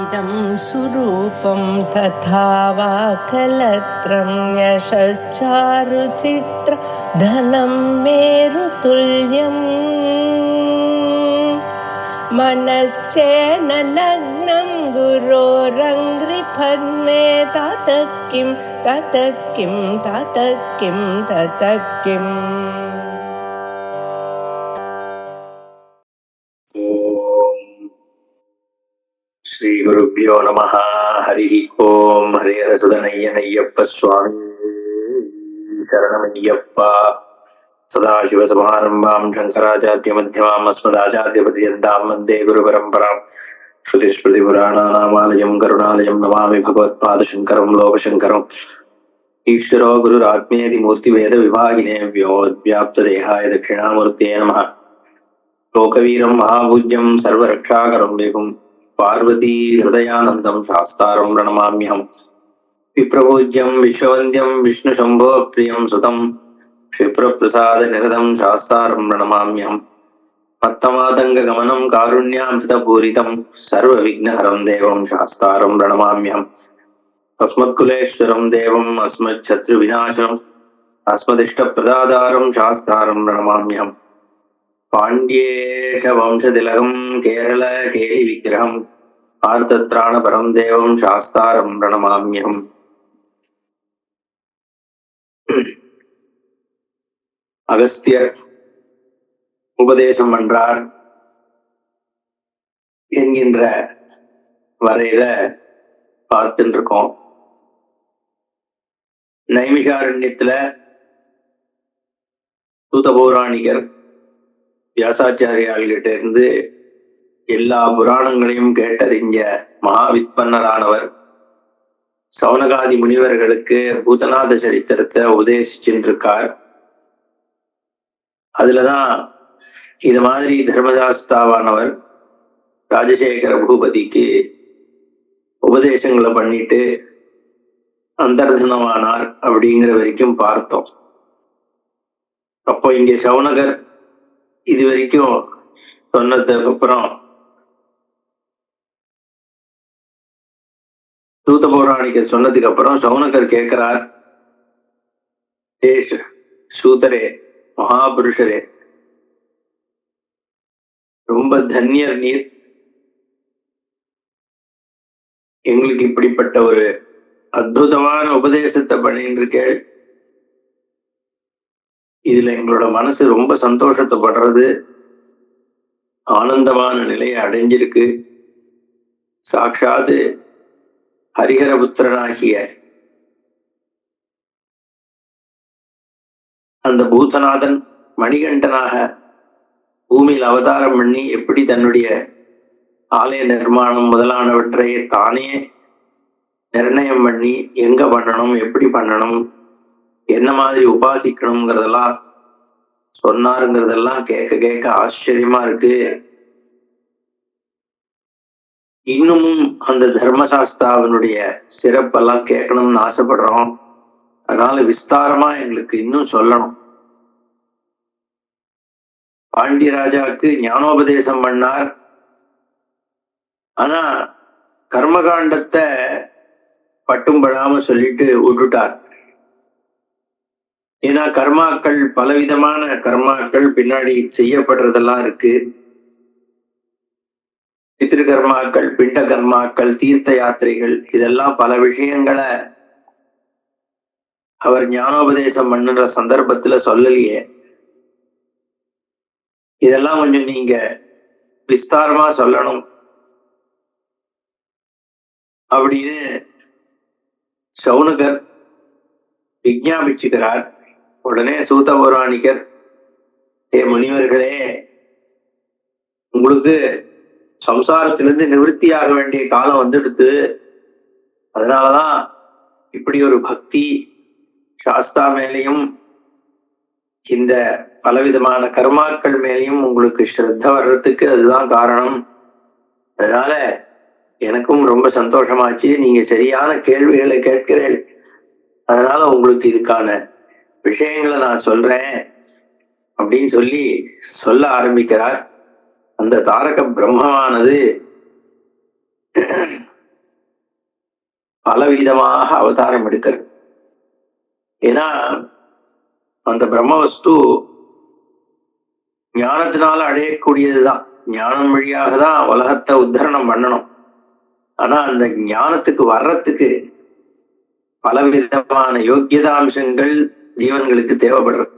इदं सुरूपं तथा वा कलत्रं यशश्चारुचित्र धनं मेरुतुल्यम् मनश्चेन लग्नं गुरोरङ्घ्रिपद्मे ततः किं ततः किं ततः किं ततः किम् श्री गुरुभ्यो नमः। हरि ओम। हरिहरसुधनय्यनय्यप्प स्वामी शरणमय्यप्पा। सदाशिवसमारम्भां शंकराचार्य मध्यमाम् अस्मदाचार्यपर्यन्तां वन्दे गुरुपरम्परां। श्रुतिस्मृतिपुराणानामालयं करुणालयं नमामि भगवत्पादशङ्करं लोकशङ्करम्। ईश्वरो गुरुरात्मेति मूर्तिभेदविभागिने व्योमव्याप्तदेहाय दक्षिणामूर्तये नमः। लोकवीरं महापूज्यं सर्वरक्षाकरं वेगं पार्वती हृदयानन्दं शास्तारं प्रणमाम्यहम्। विप्रपूज्यं विश्ववन्द्यं विष्णुशम्भो प्रियं सुतं क्षिप्रप्रसादनिरतं शास्तारं प्रणमाम्यहम्। मत्तमातङ्गगमनं कारुण्यामृतपूरितं सर्वविघ्नहरं देवं शास्तारं प्रणमाम्यहम्। अस्मत्कुलेश्वरं देवम् अस्मच्छत्रुविनाशनम् अस्मदिष्टप्रदातारं शास्तारं प्रणमाम्यहम्। पाण्ड्येश वंशतिलकं केरल केलि विग्रहम् आर्तत्राणपरं देवं शास्तारं प्रणमाम्यहम्। அகஸ்தியர் உபதேசம் பண்றார் என்கின்ற வரையில பார்த்துட்டு இருக்கோம். நைமிஷாரண்யத்துல சூத பௌராணிகர் வியாசாச்சாரியாள்கிட்ட இருந்து எல்லா புராணங்களையும் கேட்டறிஞ்ச மகாவித்பன்னரானவர் சௌனகாதி முனிவர்களுக்கு பூதநாத சரித்திரத்தை உபதேசிச்சுட்டு இருக்கார். அதுலதான் இது மாதிரி தர்மசாஸ்தாவானவர் ராஜசேகர பூபதிக்கு உபதேசங்களை பண்ணிட்டு அந்தர்தனமானார் அப்படிங்கிற வரைக்கும் பார்த்தோம். அப்போ இங்க சௌனகர் இது வரைக்கும் சொன்னதுக்கு அப்புறம் சூத பௌராணிகர் சொன்னதுக்கு அப்புறம் சௌனகர் கேட்கிறார், சூதரே மகாபுருஷரே, ரொம்ப தன்யர் நீர், எங்களுக்கு இப்படிப்பட்ட ஒரு அற்புதமான உபதேசத்தை பண்ணிட்டு இருக்கேள். இதுல எங்களோட மனசு ரொம்ப சந்தோஷத்தை படுறது, ஆனந்தமான நிலையை அடைஞ்சிருக்கு. சாட்சாது ஹரிஹரபுத்திரனாகிய அந்த பூதநாதன் மணிகண்டனாக பூமியில் அவதாரம் பண்ணி எப்படி தன்னுடைய ஆலய நிர்மாணம் முதலானவற்றை தானே நிர்ணயம் பண்ணி எங்க பண்ணணும், எப்படி பண்ணணும், என்ன மாதிரி உபாசிக்கணுங்கிறதெல்லாம் சொன்னாருங்கிறதெல்லாம் கேட்க கேட்க ஆச்சரியமா இருக்கு. இன்னமும் அந்த தர்மசாஸ்தாவினுடைய சிறப்பெல்லாம் கேட்கணும்னு ஆசைப்படுறோம். அதனால விஸ்தாரமா எங்களுக்கு இன்னும் சொல்லணும். பாண்டிய ராஜாவுக்கு ஞானோபதேசம் பண்ணார். ஆனா கர்மகாண்டத்தை பட்டும்படாம சொல்லிட்டு விட்டுட்டார். ஏன்னா கர்மாக்கள், பலவிதமான கர்மாக்கள் பின்னாடி செய்யப்படுறதெல்லாம் இருக்கு. பித்ரு கர்மாக்கள், பிண்ட கர்மாக்கள், தீர்த்த யாத்திரைகள், இதெல்லாம் பல விஷயங்களை அவர் ஞானோபதேசம் பண்ணுற சந்தர்ப்பத்துல சொல்லலையே. இதெல்லாம் கொஞ்சம் நீங்க விஸ்தாரமா சொல்லணும் அப்படின்னு சௌனகர் விஞ்ஞாபிச்சுக்கிறார். உடனே சூத பௌராணிகர், முனிவர்களே, உங்களுக்கு சம்சாரத்திலிருந்து நிவர்த்தியாக வேண்டிய காலம் வந்துடுத்து. அதனாலதான் இப்படி ஒரு பக்தி சாஸ்தா மேலையும் இந்த பலவிதமான கர்மாக்கள் மேலையும் உங்களுக்கு ஸ்ரத்த வர்றதுக்கு அதுதான் காரணம். அதனால எனக்கும் ரொம்ப சந்தோஷமாச்சு. நீங்க சரியான கேள்விகளை கேட்கிறேன். அதனால உங்களுக்கு இதுக்கான விஷயங்களை நான் சொல்றேன் அப்படின்னு சொல்ல ஆரம்பிக்கிறார். அந்த தாரக பிரம்மமானது பலவிதமாக அவதாரம் எடுக்கிறது. ஏன்னா அந்த பிரம்மவஸ்து ஞானத்தினால அடையக்கூடியதுதான். ஞானம் வழியாக தான் உலகத்தை உத்தரணம் பண்ணணும். ஆனா அந்த ஞானத்துக்கு வர்றதுக்கு பலவிதமான யோக்கியதாம்சங்கள் ஜீவன்களுக்கு தேவைப்படுறது.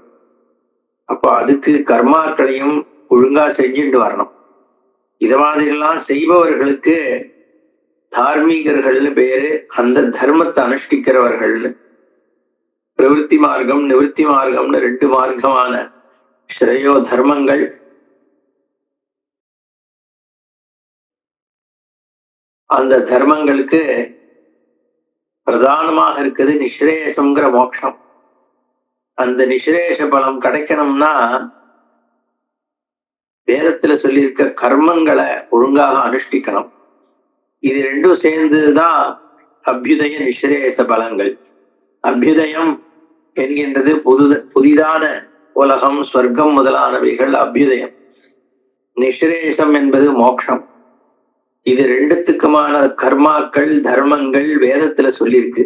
அப்போ அதுக்கு கர்மாக்களையும் ஒழுங்கா செஞ்சுட்டு வரணும். இத மாதிரிலாம் செய்பவர்களுக்கு தார்மீகர்கள்னு பேரு. அந்த தர்மத்தை அனுஷ்டிக்கிறவர்கள்னு. பிரவிற்த்தி மார்க்கம் நிவர்த்தி மார்க்கம்னு 2 மார்க்கமான ஸ்ரேயோ தர்மங்கள். அந்த தர்மங்களுக்கு பிரதானமாக இருக்குது நிஸ்ரேயசம்ங்கிற மோட்சம். அந்த நிஸ்ரேஷ பலம் கிடைக்கணும்னா வேதத்துல சொல்லியிருக்க கர்மங்களை ஒழுங்காக அனுஷ்டிக்கணும். இது 2ம் சேர்ந்துதான் அபியுதய நிஸ்ரேயச பலங்கள். அபியுதயம் என்கின்றது புதிதான உலகம், ஸ்வர்க்கம் முதலானவைகள் அபியுதயம். நிஸ்ரேஷம் என்பது மோட்சம். இது 2த்துக்குமான கர்மாக்கள் தர்மங்கள் வேதத்துல சொல்லியிருக்கு.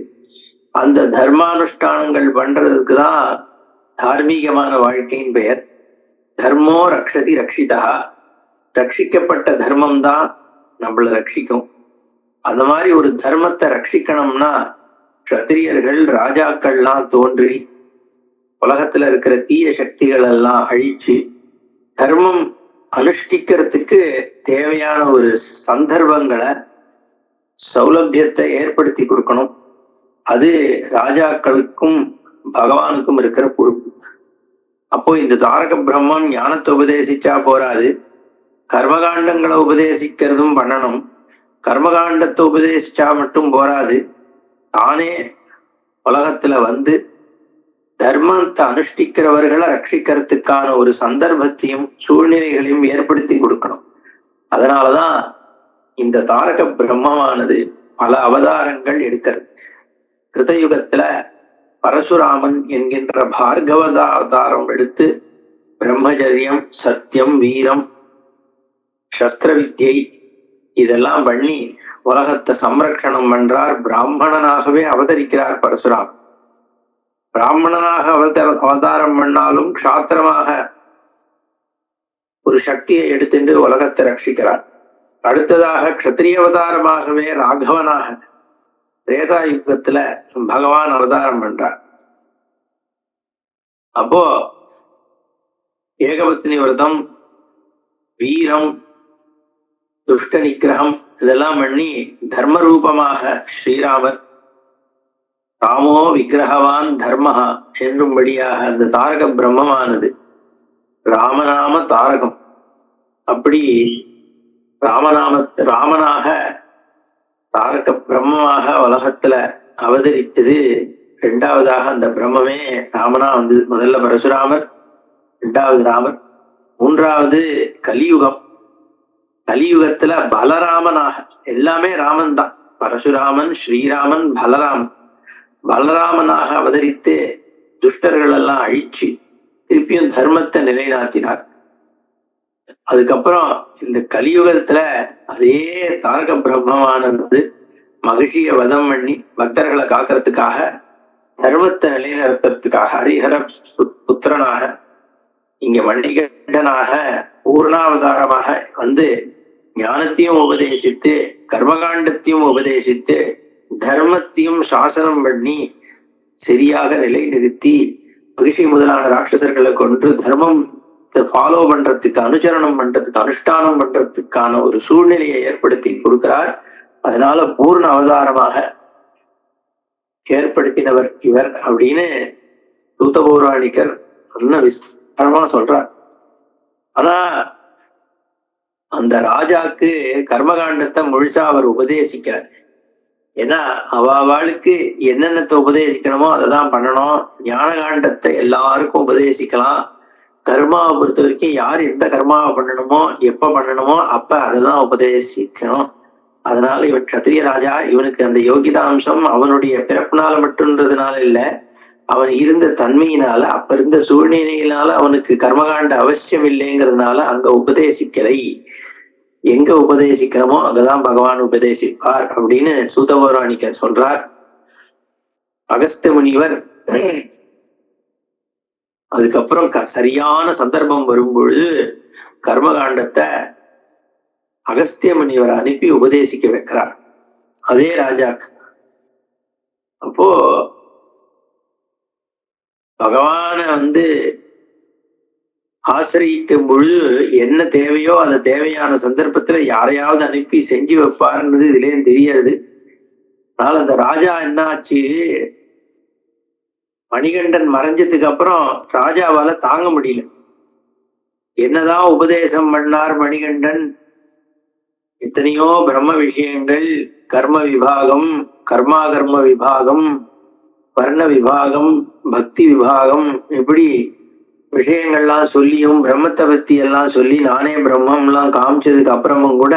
அந்த தர்மானுஷ்டானங்கள் பண்றதுக்கு தான் தார்மீகமான வாழ்க்கையின் பெயர். தர்மோ ரக்ஷதி ரக்ஷிதா. ரட்சிக்கப்பட்ட தர்மம் தான் நம்மள ரட்சிக்கும். அந்த மாதிரி ஒரு தர்மத்தை ரட்சிக்கணும்னா க்ஷத்திரியர்கள் ராஜாக்கள்லாம் தோன்றி உலகத்துல இருக்கிற தீய சக்திகள் எல்லாம் அழிச்சு தர்மம் அனுஷ்டிக்கிறதுக்கு தேவையான ஒரு சந்தர்ப்பங்களை சௌலபியத்தை ஏற்படுத்தி கொடுக்கணும். அது ராஜாக்களுக்கும் பகவானுக்கும் இருக்கிற பொறுப்பு. அப்போ இந்த தாரக பிரம்மம் ஞானத்தை உபதேசிச்சா போராது, கர்மகாண்டங்களை உபதேசிக்கிறதும் பண்ணணும். கர்மகாண்டத்தை உபதேசிச்சா மட்டும் போராது, தானே உலகத்துல வந்து தர்மத்தை அனுஷ்டிக்கிறவர்களை ரட்சிக்கிறதுக்கான ஒரு சந்தர்ப்பத்தையும் சூழ்நிலைகளையும் ஏற்படுத்தி கொடுக்கணும். அதனாலதான் இந்த தாரக பிரம்மமானது பல அவதாரங்கள் எடுக்கிறது. கிருதயுகத்துல பரசுராமன் என்கின்ற பார்கவதாவதாரம் எடுத்து பிரம்மச்சரியம், சத்தியம், வீரம், சஸ்திர வித்யை இதெல்லாம் பண்ணி உலகத்தை சம்ரக்ஷணம் பண்றார். பிராமணனாகவே அவதரிக்கிறார் பரசுராம். பிராமணனாக அவதாரம் பண்ணாலும் க்ஷாத்திரமாக ஒரு சக்தியை எடுத்துட்டு உலகத்தை ரட்சிக்கிறார். அடுத்ததாக க்ஷத்திரிய அவதாரமாகவே ராகவனாக திரேதா யுகத்துல பகவான் அவதாரம் பண்றார். அப்போ ஏகபத்னி விரதம், வீரம், துஷ்ட நிகிரகம் இதெல்லாம் பண்ணி தர்ம ரூபமாக ஸ்ரீராமர் ராமோ விக்கிரகவான் தர்மஹா என்னும்படியாக அந்த தாரக பிரம்மமானது ராமநாம தாரகம். அப்படி ராமனாக தாரக பிரம்மமாக உலகத்துல அவதரித்தது. 2வதாக அந்த பிரம்மமே ராமனா வந்து முதல்ல பரசுராமர், 2வது ராமர், 3வது கலியுகம். கலியுகத்துல பலராமனாக, எல்லாமே ராமன் தான், பரசுராமன், ஸ்ரீராமன், பலராமனாக அவதரித்து துஷ்டர்கள் எல்லாம் அழிச்சு திருப்பியும் தர்மத்தை நிலைநாட்டினார். அதுக்கப்புறம் இந்த கலியுகத்துல அதே தாரக பிரம்மமானது மகிழ்ச்சிய வதம் பண்ணி பக்தர்களை காக்கிறதுக்காக, தர்மத்தை நிலைநிறுத்துறதுக்காக ஹரிஹர புத்திரனாக இங்க மணிகண்டனாக பூர்ணாவதாரமாக வந்து ஞானத்தையும் உபதேசித்து கர்மகாண்டத்தையும் உபதேசித்து தர்மத்தையும் சாசனம் பண்ணி சரியாக நிலைநிறுத்தி மகிழ்ச்சி முதலான ராட்சசர்களை கொன்று தர்மம் ஃபாலோ பண்றதுக்கு, அனுசரணம் பண்றதுக்கு, அனுஷ்டானம் பண்றதுக்கான ஒரு சூழ்நிலையை ஏற்படுத்தி கொடுக்கிறார். அதனால பூர்ண அவதாரமாக ஏற்படுத்தினவர் இவர் அப்படின்னு தூத பௌராணிகர் விஸ்தாரமா சொல்றார். ஆனா அந்த ராஜாக்கு கர்மகாண்டத்தை முழுசா அவர் உபதேசிக்கிறார். ஏன்னா அவளுக்கு என்னென்னத்தை உபதேசிக்கணுமோ அதை தான் பண்ணணும். ஞான காண்டத்தை எல்லாருக்கும் உபதேசிக்கலாம். கர்மாவை பொறுத்த வரைக்கும் யார் எந்த கர்மாவை பண்ணணுமோ எப்ப பண்ணணுமோ அப்ப அதுதான் உபதேசிக்கணும். அதனால இவன் க்ஷத்திரிய ராஜா. இவனுக்கு அந்த யோகிதா அம்சம் அவனுடைய பிறப்புனால மட்டும்ன்றதுனால இல்ல, அவன் இருந்த தன்மையினால, அப்ப இருந்த சூழ்நிலையினால அவனுக்கு கர்மகாண்ட அவசியம் இல்லைங்கிறதுனால அங்க உபதேசிக்கலை. எங்க உபதேசிக்கணுமோ அங்கதான் பகவான் உபதேசிப்பார் அப்படின்னு சூத பௌராணிகர் சொல்றார். அகஸ்திய முனிவர் அதுக்கப்புறம் சரியான சந்தர்ப்பம் வரும்பொழுது கர்மகாண்டத்தை அகஸ்திய முனிவர் அனுப்பி உபதேசிக்க வைக்கிறார் அதே ராஜாக்கு. அப்போ பகவான ஆசிரியிக்கும் பொழுது என்ன தேவையோ அந்த தேவையான சந்தர்ப்பத்துல யாரையாவது அனுப்பி செஞ்சு வைப்பாருன்றது இதுலயும் தெரியாது. அதனால அந்த ராஜா என்ன ஆச்சு, மணிகண்டன் மறைஞ்சதுக்கு அப்புறம் ராஜாவால தாங்க முடியல. என்னதான் உபதேசம் பண்ணார் மணிகண்டன், எத்தனையோ பிரம்ம விஷயங்கள், கர்ம விபாகம், கர்மா விபாகம், வர்ண விபாகம், பக்தி விபாகம், இப்படி விஷயங்கள்லாம் சொல்லியும் பிரம்மத்தை பத்தி எல்லாம் சொல்லி நானே பிரம்மம்லாம் காமிச்சதுக்கு அப்புறமும் கூட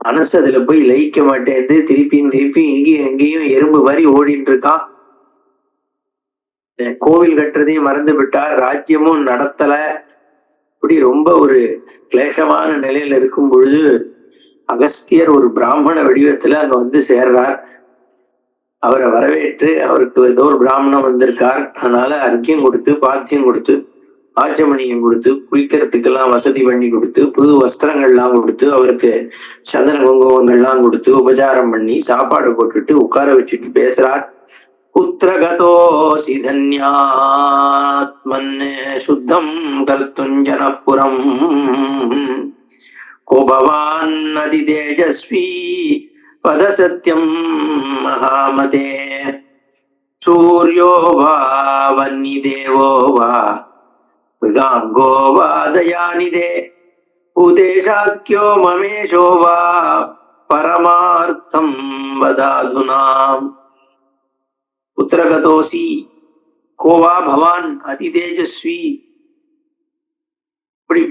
மனசு அதுல போய் லயிக்க மாட்டேது. திருப்பியும் இங்கேயும் எங்கேயும் எறும்பு மாதிரி ஓடிட்டு இருக்கான். கோவில் கட்டுறதையும் மறந்து விட்டார், ராஜ்யமும் நடத்தல. இப்படி ரொம்ப ஒரு கிளேசமான நிலையில இருக்கும் பொழுது அகஸ்தியர் ஒரு பிராமண வடிவத்துல அங்க சேர்றார். அவரை வரவேற்று, அவருக்கு ஏதோ ஒரு பிராமணன் வந்திருக்கார், அதனால அர்க்கியம் கொடுத்து, பாத்தியம் கொடுத்து, ஆச்சமணியம் கொடுத்து, குளிக்கிறதுக்கெல்லாம் வசதி பண்ணி கொடுத்து, புது வஸ்திரங்கள்லாம் கொடுத்து, அவருக்கு சந்தன குங்குமங்கள்லாம் கொடுத்து உபச்சாரம் பண்ணி சாப்பாடு போட்டுட்டு உட்கார வச்சுட்டு பேசுறார். புத்திரகதோசி தன்யாத்மன் சுத்தம் கர்த்துஞ்சனப்புரம் கோபவான் அதி தேஜஸ்வி பத சத்யம் மகாமதே சூர்யோ வா வன்னி தேவோ வா மிருகாங்கோ வா தயாநிதே பூதேஷாக்கியோ மமேஷோ வா பரமார்த்தம் வதாதுனாம். புத்திரகதோசி கோவா பவான் அதி தேஜஸ்வி. இப்படி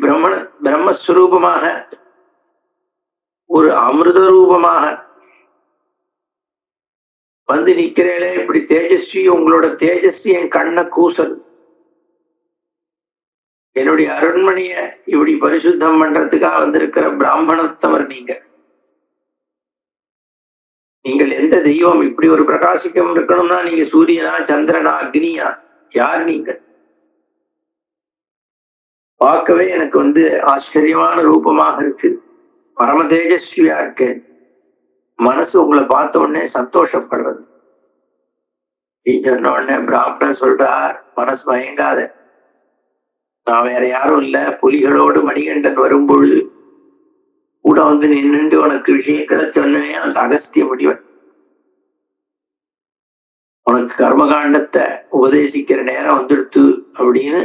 பிரம்மஸ்வரூபமாக, ஒரு அமிர்த ரூபமாக நிக்கிறேளே, இப்படி தேஜஸ்வி, உங்களோட தேஜஸ்வி என் கண்ணை கூசல். என்னுடைய அரண்மனைய இப்படி பரிசுத்தம் பண்றதுக்காக வந்திருக்கிற பிராமணத்தவர் நீங்கள் எந்த தெய்வம்? இப்படி ஒரு பிரகாசிக்கம் இருக்கணும்னா நீங்க சூரியனா, சந்திரனா, அக்னியா? யார் நீங்கள்? பார்க்கவே எனக்கு ஆச்சரியமான ரூபமாக இருக்கு, பரம தேஜஸ்வியா இருக்கு. மனசு உங்களை பார்த்த உடனே சந்தோஷப்படுறது. சொன்ன உடனே பிராமணன் சொல்றார், மனசு மயங்காத, நான் வேற யாரும் இல்ல, புலிகளோடு மணிகண்டன் வரும்பொழுது கூட நின்று உனக்கு விஷயங்களை சொன்னேன் அந்த அகஸ்திய முனிவன். உனக்கு கர்மகாண்டத்தை உபதேசிக்கிற நேரம் வந்துடுத்து அப்படின்னு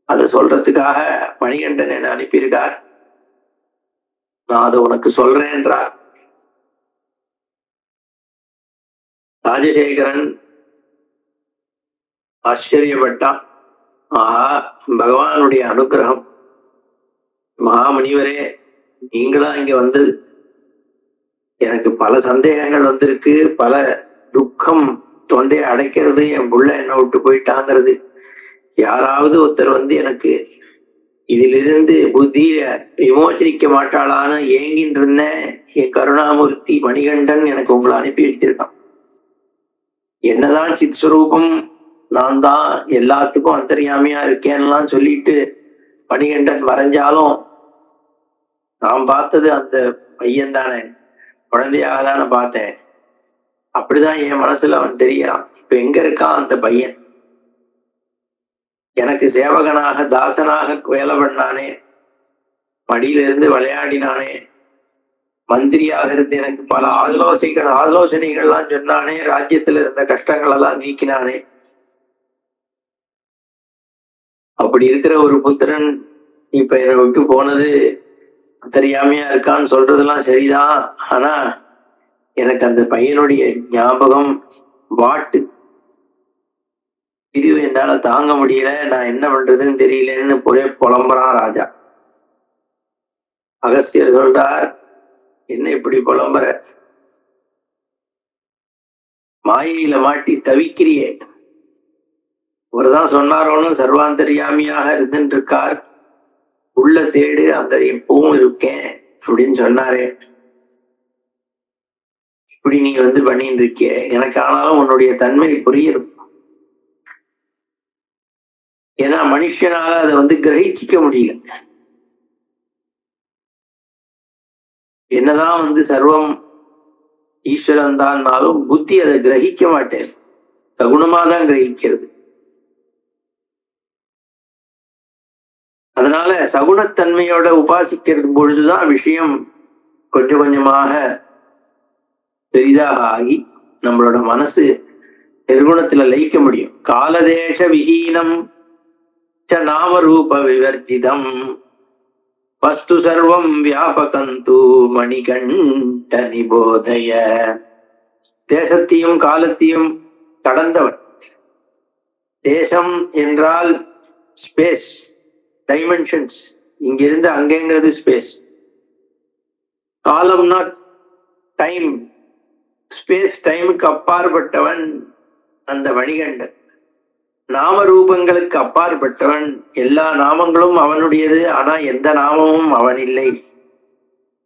அதை சொல்றதுக்காக மணிகண்டன் என்ன அனுப்பியிருக்கார். நான் அதை உனக்கு சொல்றேன்றார். ராஜசேகரன் ஆச்சரியப்பட்டான். ஆஹா, பகவானுடைய அனுகிரகம், மகாமுனிவரே நீங்களா இங்க வந்தது. எனக்கு பல சந்தேகங்கள் வந்திருக்கு, பல துக்கம் தொண்டையை அடைக்கிறது, என் புள்ள என்ன விட்டு போயிட்டாங்கிறது. யாராவது ஒருத்தர் எனக்கு இதிலிருந்து புத்திய விமோச்சனிக்க மாட்டாளான்னு ஏங்கின்னு இருந்தேன். என் கருணாமூர்த்தி மணிகண்டன் எனக்கு உங்களை அனுப்பி வச்சிருக்கான். என்னதான் சித் ஸ்வரூபம், நான் தான் எல்லாத்துக்கும் அந்தர்யாமியா இருக்கேன்லாம் சொல்லிட்டு மணிகண்டன் மறைஞ்சாலும் நான் பார்த்தது அந்த பையன் தானே, குழந்தையாக தானே பார்த்தேன். அப்படிதான் என் மனசுல அவன் தெரியறான். இப்ப எங்க இருக்கான் அந்த பையன்? எனக்கு சேவகனாக தாசனாக வேலை பண்ணானே, மடியிலிருந்து விளையாடினானே, மந்திரியாக இருந்து எனக்கு பல ஆலோசனைகள்லாம் சொன்னானே, ராஜ்யத்துல இருந்த கஷ்டங்கள் எல்லாம் நீக்கினானே. அப்படி இருக்கிற ஒரு புத்திரன் இப்ப என்னை விட்டு போனது தெரியாமையா இருக்கான்னு சொல்றதெல்லாம் சரிதான். ஆனா எனக்கு அந்த பையனுடைய ஞாபகம் வாட்டு பிரிவு என்னால தாங்க முடியல, நான் என்ன பண்றதுன்னு தெரியலன்னு ஒரே புலம்புறான் ராஜா. அகஸ்தியர் சொல்றார், என்ன இப்படி புலம்புற? மாயையில மாட்டி தவிக்கிறியே. அவர்தான் சொன்னாரோன்னு சர்வாந்தரியாமியாக இருந்துட்டு இருக்கார். உள்ள தேடு, அங்க எப்பவும் இருக்கேன் அப்படின்னு சொன்னாரே. இப்படி நீ பண்ணிட்டு இருக்கிய, எனக்கு ஆனாலும் உன்னுடைய தன்மை புரியுது. ஏன்னா மனுஷனால அதை கிரகிச்சிக்க முடியல. என்னதான் சர்வம் ஈஸ்வரன் தான்னாலும் புத்தி அதை கிரகிக்க மாட்டேன், சகுணமாதான் கிரகிக்கிறது. அதனால சகுணத்தன்மையோட உபாசிக்கிறது பொழுதுதான் விஷயம் கொஞ்சம் கொஞ்சமாக பெரிதாக ஆகி நம்மளோட மனசு நிர்குணத்துல லயிக்க முடியும். காலதேச விஹீனம் ச நாமரூப விவர்ஜிதம் வஸ்து சர்வம் வியாபகந்து மணிகண்ட நிபோதய. தேசத்தையும் காலத்தையும் கடந்தவன். தேசம் என்றால் ஸ்பேஸ், டைமென்ஷன்ஸ், இங்கிருந்து அங்கேங்கிறது ஸ்பேஸ். காலம்னா டைம், ஸ்பேஸ் டைமுக்கு அப்பாற்பட்டவன் அந்த மணிகண்டன். நாம ரூபங்களுக்கு அப்பாற்பட்டவன். எல்லா நாமங்களும் அவனுடையது, ஆனா எந்த நாமமும் அவன் இல்லை.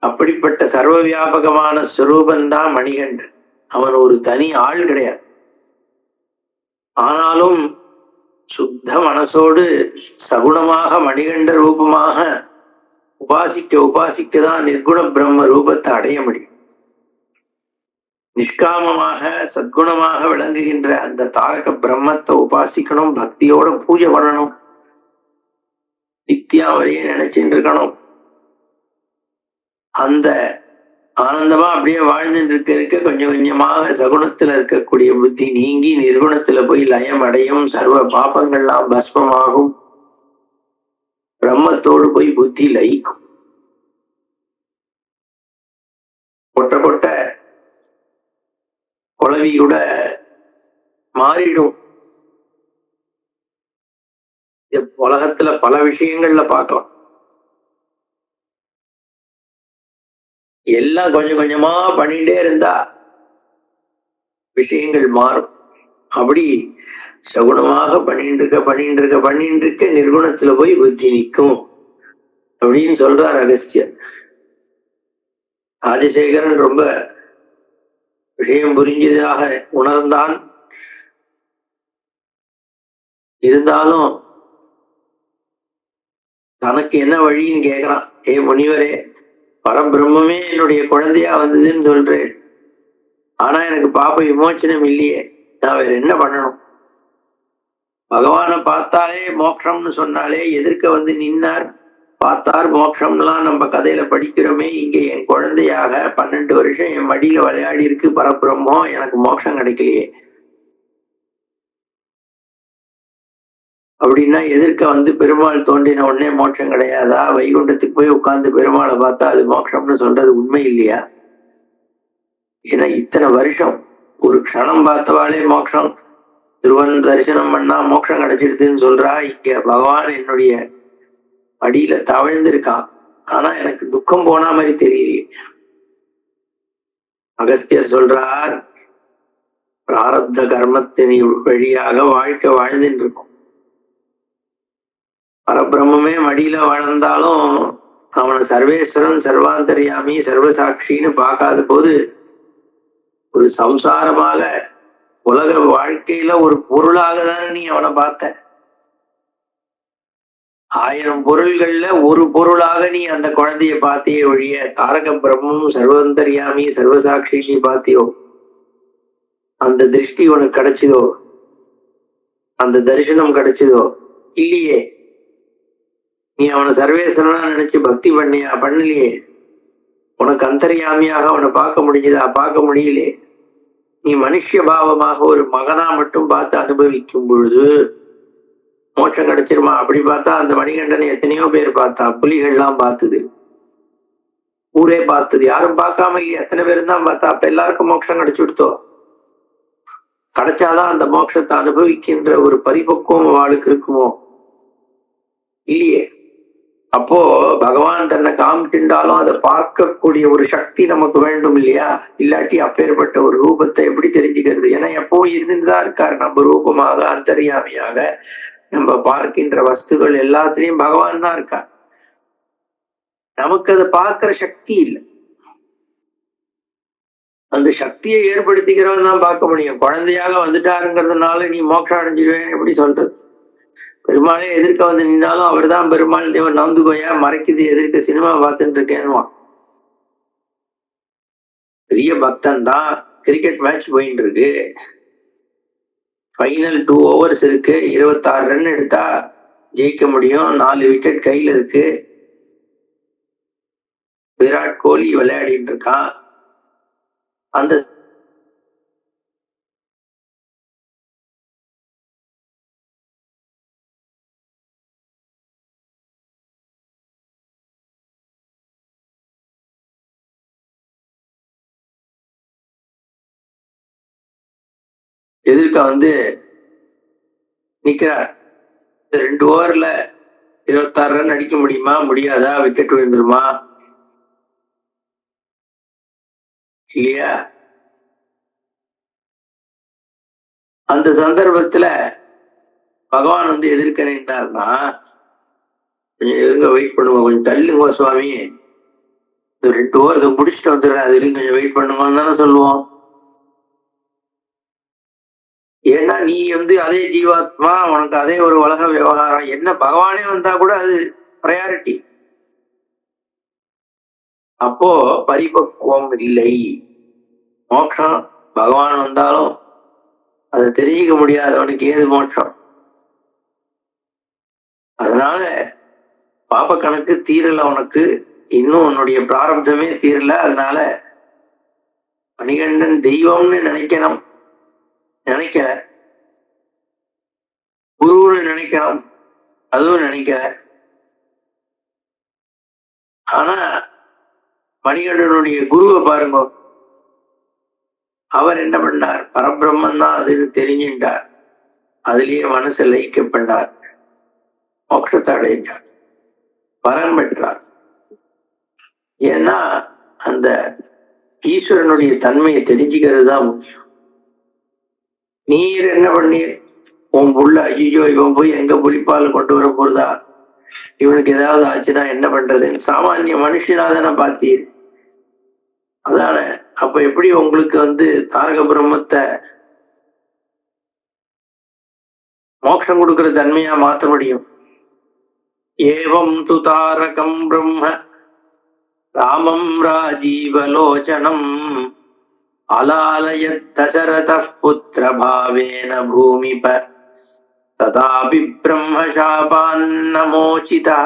அப்படிப்பட்ட சர்வ வியாபகமான ஸ்வரூபந்தான் மணிகண்டன். அவன் ஒரு தனி ஆள் கிடையாது. ஆனாலும் சுத்த மனசோடு சகுணமாக மணிகண்ட ரூபமாக உபாசிக்க உபாசிக்கதான் நிர்குண பிரம்ம ரூபத்தை அடைய முடியும். நிஷ்காமமாக சத்குணமாக விளங்குகின்ற அந்த தாரக பிரம்மத்தை உபாசிக்கணும், பக்தியோட பூஜை பண்ணணும், நித்தியாவளியே நினைச்சுட்டு இருக்கணும். அந்த ஆனந்தமா அப்படியே வாழ்ந்துட்டு இருக்க கொஞ்சம் கொஞ்சமாக சகுணத்துல இருக்கக்கூடிய புத்தி நீங்கி நிர்குணத்துல போய் லயம் அடையும். சர்வ பாபங்கள்லாம் பஸ்மமாகும். பிரம்மத்தோடு போய் புத்தி லயிக்கும். கொட்ட கொட்ட குளவியோட மாறிடும். உலகத்துல பல விஷயங்கள்ல பார்க்கலாம். எல்லாம் கொஞ்சம் கொஞ்சமா பண்ணிட்டே இருந்தா விஷயங்கள் மாறும். அப்படி சகுணமாக பண்ணிட்டு இருக்க நிர்குணத்துல போய் புத்தி நிற்கும் அப்படின்னு சொல்றார் அகஸ்தியர். ராஜசேகரன் ரொம்ப விஷயம் புரிஞ்சதாக உணர்ந்தான். இருந்தாலும் தனக்கு என்ன வழின்னு கேட்கிறான். ஏ முனிவரே, பரபிரம்மே என்னுடைய குழந்தையா வந்ததுன்னு சொல்றேன், ஆனா எனக்கு பாப விமோச்சனம் இல்லையே, நான் வேற என்ன பண்ணணும்? பகவானை பார்த்தாலே மோட்சம்னு சொன்னாலே எதிர்க்க நின்னார், பார்த்தார் மோட்சம்லாம் நம்ம கதையில படிக்கிறோமே. இங்க என் குழந்தையாக 12 வருஷம் என் மடியில விளையாடி இருக்கு பரபிரம்மம், எனக்கு மோட்சம் கிடைக்கலையே அப்படின்னா எதிர்க்க பெருமாள் தோன்றின உடனே மோட்சம் கிடையாதா? வைகுண்டத்துக்கு போய் உட்கார்ந்து பெருமாளை பார்த்தா அது மோட்சம்னு சொல்றது உண்மை இல்லையா? ஏன்னா இத்தனை வருஷம் ஒரு க்ஷணம் பார்த்தவாளே மோட்சம், திருவன் தரிசனம் பண்ணா மோட்சம் கிடைச்சிடுதுன்னு சொல்றா. இங்க பகவான் என்னுடைய அடியில தவழ்ந்திருக்கான், ஆனா எனக்கு துக்கம் போனா மாதிரி தெரியலையே. அகஸ்தியர் சொல்றார், பிராரப்த கர்மத்தின் வழியாக வாழ்க்கை வாழ்ந்துட்டு இருக்கும். பரபிரம்மே மடியில வாழ்ந்தாலும் அவனை சர்வேஸ்வரன், சர்வாந்தர்யாமி, சர்வசாட்சின்னு பார்க்காத போது ஒரு சம்சாரமாக உலக வாழ்க்கையில ஒரு பொருளாக தானே நீ அவனை பார்த்த. 1000 பொருள்கள்ல ஒரு பொருளாக நீ அந்த குழந்தைய பார்த்தியே ஒழிய தாரக பிரம்மம், சர்வாந்தர்யாமி, சர்வசாட்சி நீ பார்த்தியோ? அந்த திருஷ்டி உனக்கு கிடைச்சதோ? அந்த தரிசனம் கிடைச்சதோ? இல்லையே. நீ அவனை சர்வேஸ்வரனா நினைச்சு பக்தி பண்ணியா? பண்ணலையே. உனக்கு அந்தர்யாமியாக அவனை பார்க்க முடிஞ்சதா? பார்க்க முடியலையே. நீ மனுஷ பாவமாக ஒரு மகனா மட்டும் பார்த்து அனுபவிக்கும் பொழுது மோட்சம் கிடைச்சிருமா? அப்படி பார்த்தா அந்த மணிகண்டனை எத்தனையோ பேர் பார்த்தா, புலிகள்லாம் பார்த்தது, ஊரே பார்த்தது, யாரும் பார்க்காம இல்லையா? எத்தனை பேரும் தான் பார்த்தா. அப்ப எல்லாருக்கும் மோட்சம் கிடைச்சு விடுத்தோ? கிடைச்சாதான் அந்த மோட்சத்தை அனுபவிக்கின்ற ஒரு பரிபக்குவம் அவளுக்கு இருக்குமோ? இல்லையே. அப்போ பகவான் தன்னை காமிக்கின்றாலும் அதை பார்க்கக்கூடிய ஒரு சக்தி நமக்கு வேண்டும் இல்லையா? இல்லாட்டி அப்பேற்பட்ட ஒரு ரூபத்தை எப்படி தெரிஞ்சுக்கிறது? ஏன்னா எப்போ இருந்துட்டுதான் இருக்காரு நம்ம ரூபமாக, அந்தர்யாமியாக. நம்ம பார்க்கின்ற வஸ்துகள் எல்லாத்திலையும் பகவான் தான் இருக்கார். நமக்கு அதை பார்க்கிற சக்தி இல்லை. அந்த சக்தியை ஏற்படுத்திக்கிறவன் தான் பார்க்க முடியும். குழந்தையாக வந்துட்டாருங்கிறதுனால நீ மோட்சம் அடைஞ்சிருவேன் எப்படி சொல்றது? பெருமாளே எதிர்க்க வந்து நின்னாலும் அவர் தான் பெருமாள் தேவன் நந்து கோயா மறைக்குது எதிர்க்க சினிமா பார்த்துட்டு இருக்கேன்னுவான். பெரிய பக்தன் தான். கிரிக்கெட் மேட்ச் போயிட்டு இருக்கு, ஃபைனல் 2 overs இருக்கு, 26 ரன் எடுத்தா ஜெயிக்க முடியும், 4 விக்கெட் கையில இருக்கு, விராட் கோலி விளையாடிட்டு இருக்கான். அந்த எதிர்க்க வந்து நிக்கிறார். 2 ஓவர்ல 26 ரன் அடிக்க முடியுமா முடியாதா? விக்கெட் விழுந்துருமா இல்லையா? அந்த சந்தர்ப்பத்துல பகவான் வந்து எதிர்க்க நின்றார்னா, கொஞ்சம் இருங்க வெயிட் பண்ணுங்க, கொஞ்சம் தள்ளுங்க சுவாமி, 2 ஓவர் இதை முடிச்சுட்டு வந்துடுறேன், அது வரைக்கும் கொஞ்சம் வெயிட் பண்ணுங்கன்னு தானே சொல்லுவோம். ஏன்னா நீ வந்து அதே ஜீவாத்மா, உனக்கு அதே ஒரு உலக விவகாரம். என்ன பகவானே வந்தா கூட அது ப்ரையாரிட்டி. அப்போ பரிபக்குவம் இல்லை. மோட்சம் பகவான் வந்தாலும் அதை தெரிஞ்சிக்க முடியாதவனுக்கு ஏது மோட்சம்? அதனால பாப கணக்கு தீரல உனக்கு, இன்னும் உன்னுடைய பிராரப்தமே தீரல. அதனால மணிகண்டன் தெய்வம்னு நினைக்கணும், நினைக்கல. குருன்னு நினைக்கணும், அதுவும் நினைக்கல. ஆனா மணிகண்டனுடைய குருவை பாருங்க, அவர் என்ன பண்ணார்? பரபிரம்மன் தான் அதுன்னு தெரிஞ்சின்றார், அதுலயே மனசு லயிக்கப்பட்டார், மோட்சத்தை அடைஞ்சார், பலன் பெற்றார். ஏன்னா அந்த ஈஸ்வரனுடைய தன்மையை தெரிஞ்சுக்கிறது தான் முக்கியம். நீர் என்ன பண்ணீர்? உன் புள்ள ஐயோ இவன் போய் எங்க புலிப்பால் கொண்டு வர போறதா, இவனுக்கு ஏதாவது ஆச்சுன்னா என்ன பண்றதுன்னு சாமானிய மனுஷனாதானே பார்த்தீர். அதான அப்ப எப்படி உங்களுக்கு வந்து தாரக பிரம்மத்தை மோட்சம் கொடுக்கிற தன்மையா மாற்ற முடியும்? ஏவம் து தாரகம் பிரம்ம ராமம் ராஜீவலோச்சனம் அலாலயத் தசரதः புத்திர பாவேன பூமிப ததாபி பிரம்ம சாபான்னமோசிதः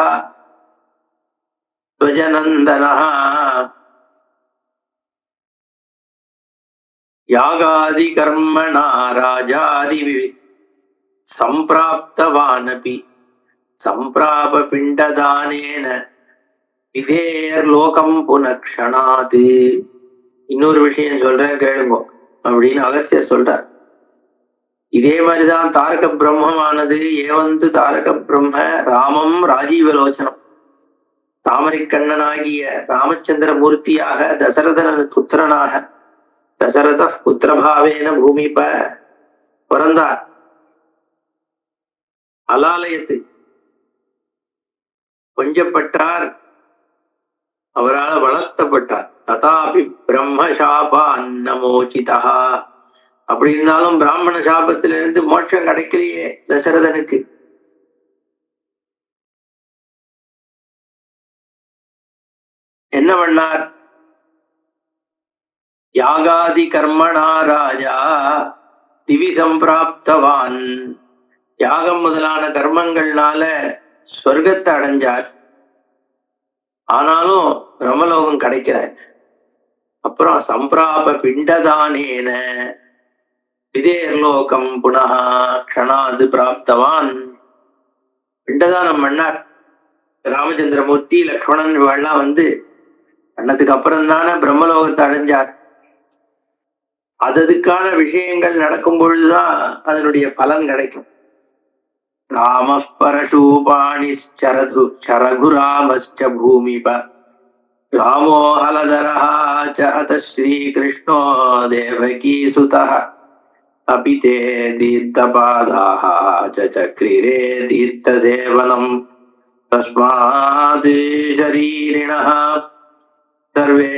துவஜநந்தனः யாகாதி கர்மணா ராஜாதி சம்பிராப்தவானபி சம்பிராப பிண்டதானேன விதேர் லோகம் புனக்ஷணாது. இன்னொரு விஷயம் சொல்றேன் கேளுங்க அப்படின்னு அகஸ்தியர் சொல்றார். இதே மாதிரிதான் தாரக பிரம்மமானது. ஏவந்து தாரக பிரம்ம ராமம் ராஜீவலோச்சனம், தாமரை கண்ணனாகிய ராமச்சந்திர மூர்த்தியாக தசரதன புத்திரனாக தசரத புத்திரபாவேன பூமிப பிறந்தார். அலாலயத்து கொஞ்சப்பட்டார், அவரால் வளர்த்தப்பட்டார். ததாபி பிரம்ம சாபா அன்னமோசிதா. அப்படி இருந்தாலும் பிராமண சாபத்திலிருந்து மோட்சம் கிடைக்கலையே தசரதனுக்கு. என்ன பண்ணார்? யாகாதி கர்மணா ராஜா திவி சம்பிராப்தவான். யாகம் முதலான கர்மங்கள்னால ஸ்வர்க்கத்தை அடைஞ்சார். ஆனாலும் பிரம்மலோகம் கிடைக்கல. அப்புறம் சம்பிராப பிண்டதானேன விதேர்லோகம் புனः க்ஷணாது பிராப்தவான். பிண்டதானம் பண்ணார். ராமச்சந்திரமூர்த்தி லக்ஷ்மணன் இவெல்லாம் வந்து அன்னத்துக்கு அப்புறம் தானே பிரம்மலோகத்தை அடைஞ்சார். அதுக்கான விஷயங்கள் நடக்கும் பொழுதுதான் அதனுடைய பலன் கிடைக்கும். ராம பரசூபாணிச்சரது சரகுராமஸ்ச பூமிப ராமோ ஹலதரஹ ச அத ஸ்ரீகிருஷ்ணோ தேவகீ சுதஹ அபிதே தீர்த்தபாதாஹ ச சக்ரிரே தீர்த்தசேவனம் தஸ்மாத் ஷரீரிணः சர்வே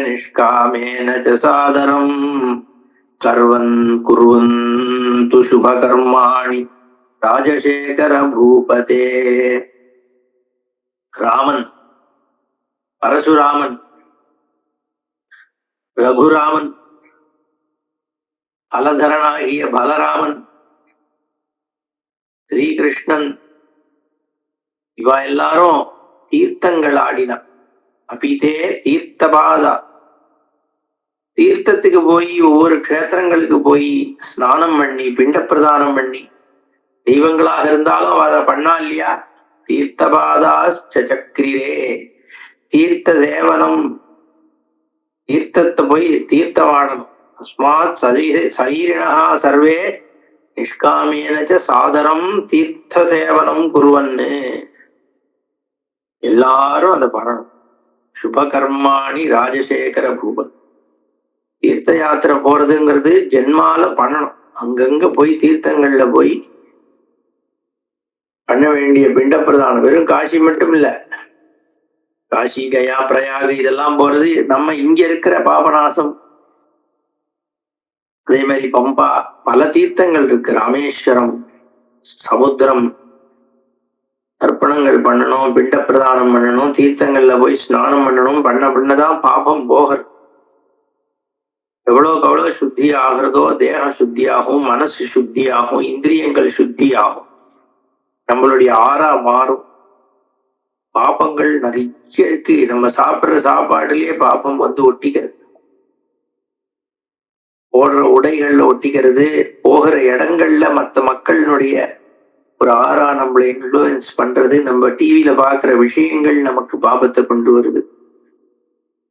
நிஷ்காமேன ச சாதரம் குர்வந்து சுபகர்மாணி ராஜசேகர பூபதே. ராமன், பரசுராமன், ரகுராமன், அலதரனாகிய பலராமன், ஸ்ரீகிருஷ்ணன், இவா எல்லாரும் தீர்த்தங்கள் ஆடினா. அபிதே தீர்த்தபாதா, தீர்த்தத்துக்கு போய் ஒவ்வொரு க்ஷேத்திரங்களுக்கு போய் ஸ்நானம் பண்ணி பிண்ட பிரதானம் பண்ணி, தெய்வங்களாக இருந்தாலும் அதை பண்ணா இல்லையா? தீர்த்தபாதா சக்ரிரே, தீர்த்த தேவனம், தீர்த்தத்தை போய் தீர்த்தவாடணும். தஸ்மாத் சரீரிணா சர்வே நிஷ்காமேன சாதரம் தீர்த்த சேவனம் குருவன்னு, எல்லாரும் அதை பண்ணணும். சுபகர்மாணி ராஜசேகர பூபத். தீர்த்த யாத்திரை போறதுங்கிறது ஜென்மால பண்ணணும். அங்கங்க போய் தீர்த்தங்கள்ல போய் பண்ண வேண்டிய பிண்ட பிரதானம். வெறும் காசி மட்டும் இல்ல, காசி, கயா, பிரயாக இதெல்லாம் போறது நம்ம இங்க இருக்கிற பாபநாசம். அதே மாதிரி பம்பா, பல தீர்த்தங்கள் இருக்கு. ராமேஸ்வரம், சமுத்திரம், தர்ப்பணங்கள் பண்ணணும், பிண்ட பிரதானம் பண்ணணும், தீர்த்தங்கள்ல போய் ஸ்நானம் பண்ணணும். பண்ணதான் பாபம் போகிறது. எவ்வளவுக்கு எவ்வளவு சுத்தி ஆகிறதோ தேகம் சுத்தி ஆகும், மனசு சுத்தி ஆகும், இந்திரியங்கள் சுத்தி ஆகும், நம்மளுடைய ஆறா மாறும். பாப்பங்கள் நிறைய இருக்கு. நம்ம சாப்பிடுற சாப்பாடுலயே பாப்பம் வந்து ஒட்டிக்கிறது, போடுற உடைகள்ல ஒட்டிக்கிறது, போகிற இடங்கள்ல மற்ற மக்களுடைய ஒரு ஆறா நம்மளை இன்ஃப்ளூயன்ஸ் பண்றது, நம்ம டிவியில பாக்குற விஷயங்கள் நமக்கு பாபத்தை கொண்டு வருது.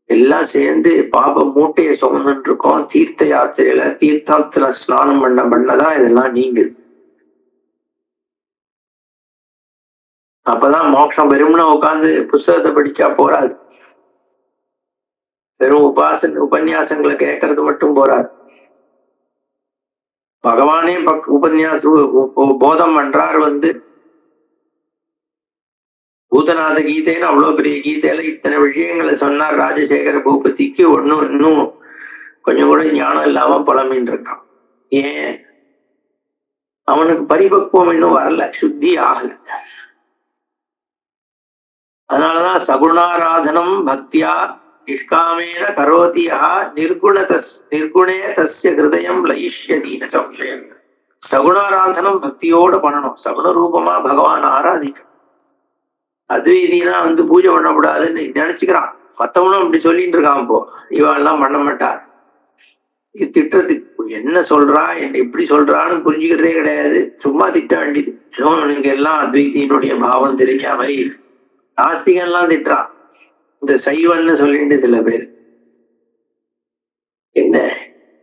எல்லாம் சேர்ந்து பாப மூட்டையை சுமந்துட்டு இருக்கோம். தீர்த்த யாத்திரையில தீர்த்தத்துல ஸ்நானம் பண்ணதான் இதெல்லாம் நீங்குது. அப்பதான் மோட்சம். வெறும்னா உட்காந்து புஸ்தகத்தை படிச்சா போராது, வெறும் உபன்யாசங்களை கேட்கறது மட்டும் போராது. பகவானே போதம் பண்றார். பூதநாத கீதைன்னு அவ்வளவு பெரிய கீதையில இத்தனை விஷயங்களை சொன்னார் ராஜசேகர பூபதிக்கு. இன்னும் கொஞ்சம் கூட ஞானம் இல்லாம புலம்பின்னு இருக்கான். ஏன்? அவனுக்கு பரிபக்குவம் இன்னும் வரல, சுத்தி ஆகல. அதனாலதான் சகுணாராதனம் பக்தியா நிஷ்காமேன கரோதியா நிர்குணே தஸ்ய ஹிருதயம் லயிஷ்யதீன சம்சயம். சகுணாராதனம் பக்தியோட பண்ணணும். சகுண ரூபமா பகவான் ஆராதிக்கணும். அத்வைதினா பூஜை பண்ணக்கூடாதுன்னு நினைச்சுக்கிறான். மத்தவனும் அப்படி சொல்லிட்டு இருக்கான். போ, இவாள்லாம் பண்ண மாட்டா. திட்டத்துக்கு என்ன சொல்றா, என்ன எப்படி சொல்றான்னு புரிஞ்சுக்கிறதே கிடையாது. சும்மா திட்ட வேண்டியது. உனக்கு எல்லாம் அத்வைதியினுடைய பாவம் தெரிஞ்ச மாதிரி நாஸ்திகன்லாம் திட்டுறான். இந்த சைவன்னு சொல்லிட்டு சில பேர் என்ன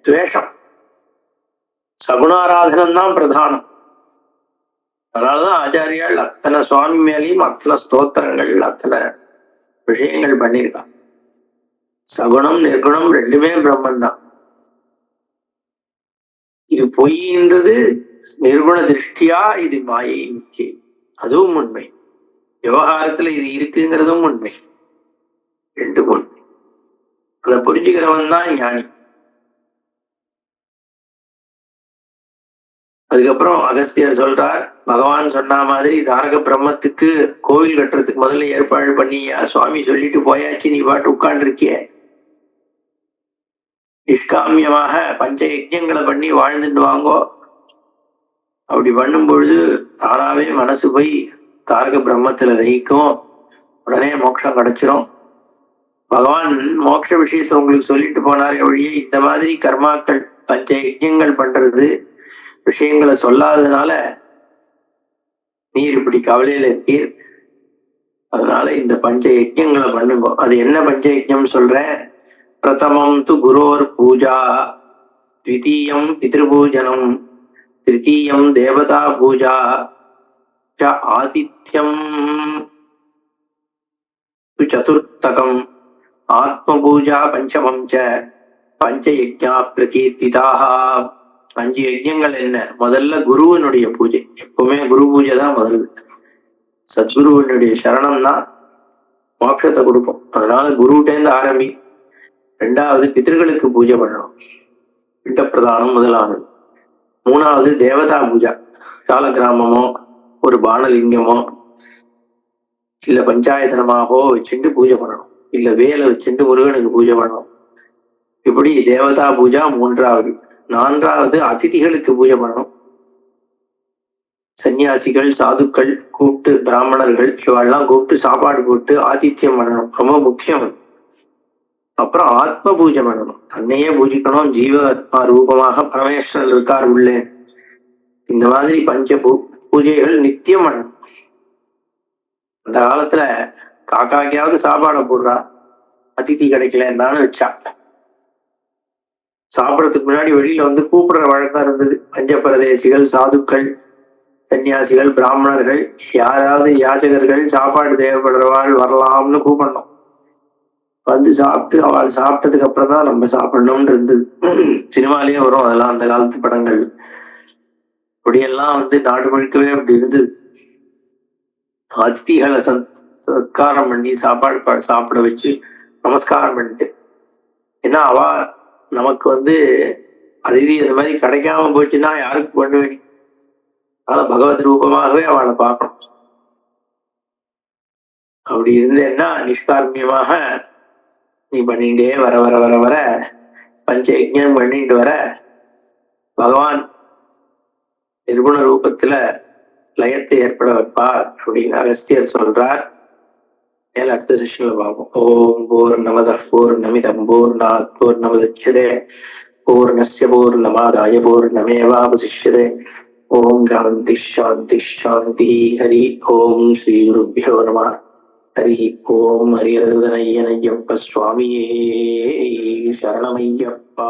துவேஷம். சகுணாராதனம் தான் பிரதானம். அதனாலதான் ஆச்சாரியால் அத்தனை சுவாமி மேலேயும் அத்தனை ஸ்தோத்திரங்கள், அத்தனை விஷயங்கள் பண்ணியிருக்கான். சகுணம் நிர்குணம் ரெண்டுமே பிரம்மந்தான். இது பொய்ன்றது நிர்குண திருஷ்டியா, இது மாயை நிச்சயம், அதுவும் உண்மை. விவகாரத்துல இது இருக்குங்கிறதும் உண்மை. ரெண்டு உண்மை. அதை புரிஞ்சுக்கிறவன் தான் ஞானி. அதுக்கப்புறம் அகஸ்தியர் சொல்றார், பகவான் சொன்ன மாதிரி தாரக பிரம்மத்துக்கு கோவில் கட்டுறதுக்கு முதல்ல ஏற்பாடு பண்ணியா? சுவாமி சொல்லிட்டு போயாச்சு, நீ பாட்டு உட்கார்ந்து இருக்கிய. நிஷ்காமியமாக பஞ்ச யஜ்யங்களை பண்ணி வாழ்ந்துட்டு வாங்கோ. அப்படி பண்ணும் பொழுது தானாவே மனசு போய் தாரக பிரம்மத்துல லயிக்கும். உடனே மோட்சம் கிடைச்சிரும். பகவான் மோட்ச விஷயத்தை உங்களுக்கு சொல்லிட்டு போனாரே ஒழிய இந்த மாதிரி கர்மாக்கள் பஞ்ச யஜ்யங்கள் பண்றது விஷயங்களை சொல்லாததுனால நீர் இப்படி கவலையில இருக்கீர். அதனால இந்த பஞ்ச யஜ்யங்களை பண்ணுங்க. அது என்ன பஞ்ச யஜ்யம் சொல்றேன்? பிரதமம் து குரோர் பூஜா, த்விதீயம் பித்ருபூஜனம், திருத்தீயம் தேவதா பூஜா, ஆதித்யம் சதுர்த்தகம், ஆத்ம பூஜா பஞ்சமம் ச பஞ்ச யஜ்ஞா பிரகீர்த்திதாக. 5 யஜ்யங்கள் என்ன? முதல்ல குருவனுடைய பூஜை. எப்பவுமே குரு பூஜை தான் முதல்ல. சத்குருவனுடைய சரணம் தான் மோட்சத்தை கொடுக்கும். அதனால குருட்டேந்து ஆரம்பி. ரெண்டாவது பிதர்களுக்கு பூஜை பண்ணணும், பிண்ட பிரதானம் முதலானது. மூணாவது தேவதா பூஜா, சால கிராமமோ ஒரு பானலிங்கமோ இல்ல பஞ்சாயத்தனமாகவோ வச்சுட்டு பூஜை பண்ணணும், இல்ல வேலை வச்சுட்டு முருகனுக்கு பூஜை பண்ணணும். இப்படி தேவதா பூஜா மூன்றாவது. நான்காவது அதிதிகளுக்கு பூஜை பண்ணணும். சன்னியாசிகள் சாதுக்கள் கூப்பிட்டு, பிராமணர்கள் இவெல்லாம் கூப்பிட்டு சாப்பாடு போட்டு ஆதித்யம் பண்ணணும், ரொம்ப முக்கியம். அப்புறம் ஆத்ம பூஜை பண்ணணும், தன்னையே பூஜிக்கணும். ஜீவாத்மா ரூபமாக பரமேஸ்வரன் இருக்கார் உள்ளே. இந்த மாதிரி பூஜைகள் நித்தியம் பண்ணணும். அந்த காலத்துல காக்காக்கியாவது சாப்பாடை போடுறா, அதிதி கிடைக்கலன்னு வச்சா. சாப்பிடறதுக்கு முன்னாடி வெளியில வந்து கூப்பிடுற வழக்கம் இருந்தது. பஞ்சபரதேசிகள் சாதுக்கள் சன்னியாசிகள் பிராமணர்கள் யாராவது யாச்சகர்கள் சாப்பாடு தேவைப்படுறவாள் வரலாம்னு கூப்பிடணும். வந்து சாப்பிட்டு அவள் சாப்பிட்டதுக்கு அப்புறம் தான் நம்ம சாப்பிடணும்னு இருந்தது. சினிமாலேயே வரும் அதெல்லாம், அந்த காலத்து படங்கள். இப்படியெல்லாம் வந்து நாடு முழுக்கவே அப்படி இருந்தது. அதிதிகளை சத்காரம் பண்ணி சாப்பாடு சாப்பிட வச்சு நமஸ்காரம் பண்ணிட்டு, ஏன்னா அவ நமக்கு வந்து அதிதி அது மாதிரி கிடைக்காம போச்சுன்னா யாருக்கு பண்ணுவேன். அதனால பகவத் ரூபமாகவே அவளை பார்க்கணும். அப்படி இருந்தேன்னா நிஷ்கார்மியமாக நீ பண்ணிட்டே வர வர வர வர பஞ்ச யஜ்ஞம் பண்ணிட்டு வர பகவான் நிர்குண ரூபத்துல லயத்தை ஏற்பட வைப்பார் அப்படின்னு அகஸ்தியர் சொல்றார். மேல அடுத்த செஷன்ல பார்ப்போம். ஓம் பூர்ணமத பூர்ணமிதம் பூர்ணாத் பூர்ணமுதச்யதே பூர்ணஸ்ய பூர்ணமாதாய பூர்ணமேவாவசிஷ்யதே. ஓம் சாந்தி சாந்தி சாந்தி. ஹரி ஓம் ஸ்ரீ குருभ्यो நமः. ஹரி ஓம் ஹரிஹரசுதனய்யனய்யப்ப சுவாமியே சரணமையப்பா.